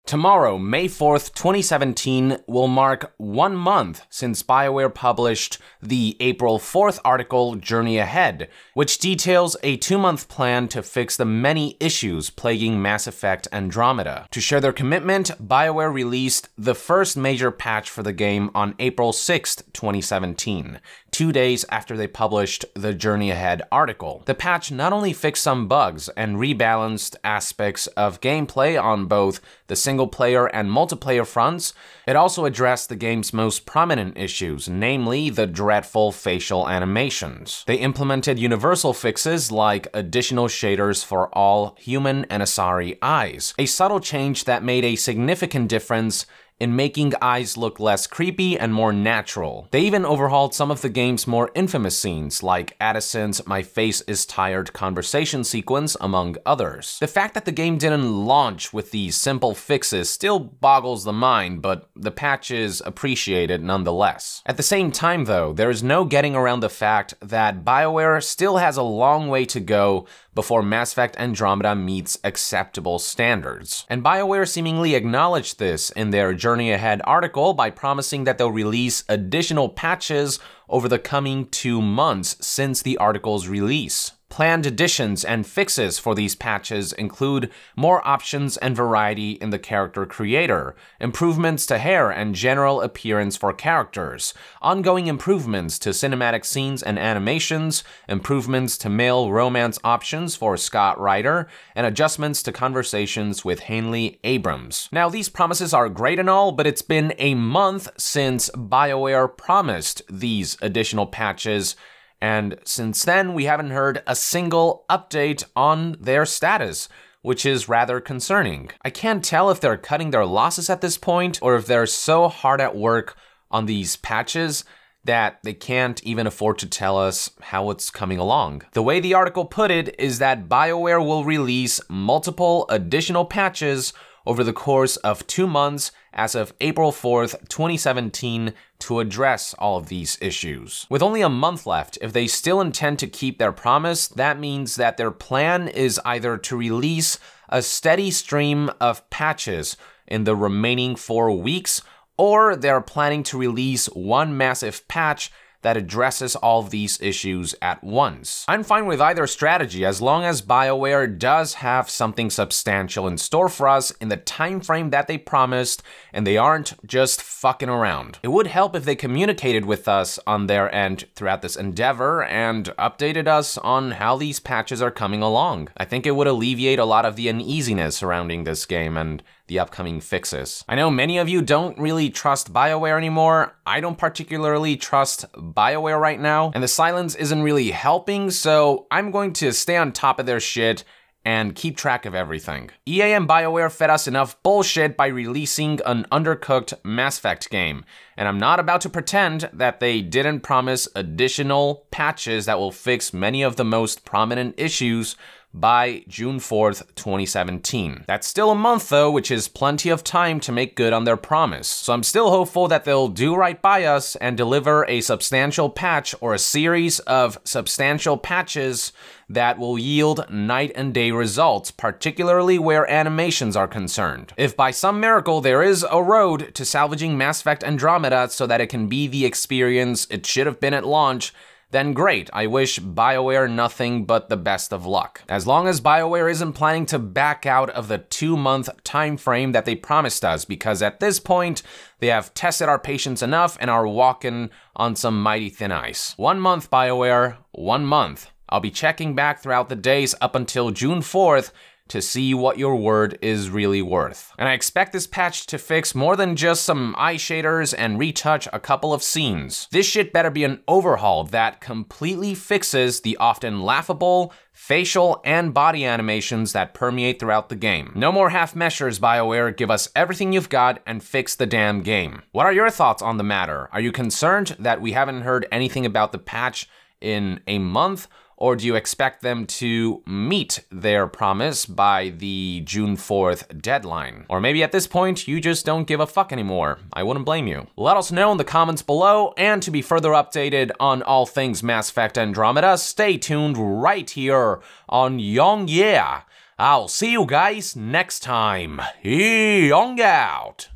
Tomorrow, May 4th, 2017, will mark 1 month since Bioware published the April 4th article, Journey Ahead, which details a 2-month plan to fix the many issues plaguing Mass Effect Andromeda. To share their commitment, Bioware released the first major patch for the game on April 6th, 2017, 2 days after they published the Journey Ahead article. The patch not only fixed some bugs and rebalanced aspects of gameplay on both the single-player and multiplayer fronts, it also addressed the game's most prominent issues, namely the dreadful facial animations. They implemented universal fixes like additional shaders for all human and Asari eyes, a subtle change that made a significant difference in making eyes look less creepy and more natural. They even overhauled some of the game's more infamous scenes, like Addison's "My face is tired" conversation sequence, among others. The fact that the game didn't launch with these simple fixes still boggles the mind, but the patch is appreciated nonetheless. At the same time though, there is no getting around the fact that Bioware still has a long way to go before Mass Effect Andromeda meets acceptable standards. And Bioware seemingly acknowledged this in their Journey Ahead article by promising that they'll release additional patches over the coming 2 months since the article's release. Planned additions and fixes for these patches include more options and variety in the character creator, improvements to hair and general appearance for characters, ongoing improvements to cinematic scenes and animations, improvements to male romance options for Scott Ryder, and adjustments to conversations with Hanley Abrams. Now, these promises are great and all, but it's been a month since Bioware promised these additional patches, and since then, we haven't heard a single update on their status, which is rather concerning. I can't tell if they're cutting their losses at this point, or if they're so hard at work on these patches that they can't even afford to tell us how it's coming along. The way the article put it is that Bioware will release multiple additional patches over the course of 2 months as of April 4th, 2017, to address all of these issues. With only a month left, if they still intend to keep their promise, that means that their plan is either to release a steady stream of patches in the remaining 4 weeks, or they're planning to release one massive patch that addresses all of these issues at once. I'm fine with either strategy as long as Bioware does have something substantial in store for us in the time frame that they promised and they aren't just fucking around. It would help if they communicated with us on their end throughout this endeavor and updated us on how these patches are coming along. I think it would alleviate a lot of the uneasiness surrounding this game and the upcoming fixes. I know many of you don't really trust Bioware anymore. I don't particularly trust Bioware right now, and the silence isn't really helping, so I'm going to stay on top of their shit and keep track of everything. EA and Bioware fed us enough bullshit by releasing an undercooked Mass Effect game, and I'm not about to pretend that they didn't promise additional patches that will fix many of the most prominent issues by June 4th, 2017. That's still a month though, which is plenty of time to make good on their promise. So I'm still hopeful that they'll do right by us and deliver a substantial patch or a series of substantial patches that will yield night and day results, particularly where animations are concerned. If by some miracle there is a road to salvaging Mass Effect Andromeda so that it can be the experience it should have been at launch, then great. I wish Bioware nothing but the best of luck. As long as Bioware isn't planning to back out of the 2-month time frame that they promised us, because at this point, they have tested our patience enough and are walking on some mighty thin ice. 1 month, Bioware, 1 month. I'll be checking back throughout the days up until June 4th to see what your word is really worth. And I expect this patch to fix more than just some eye shaders and retouch a couple of scenes. This shit better be an overhaul that completely fixes the often laughable facial and body animations that permeate throughout the game. No more half measures, Bioware. Give us everything you've got and fix the damn game. What are your thoughts on the matter? Are you concerned that we haven't heard anything about the patch in a month? Or do you expect them to meet their promise by the June 4th deadline? Or maybe at this point, you just don't give a fuck anymore. I wouldn't blame you. Let us know in the comments below, and to be further updated on all things Mass Effect Andromeda, stay tuned right here on Young Yeah. I'll see you guys next time. Young out!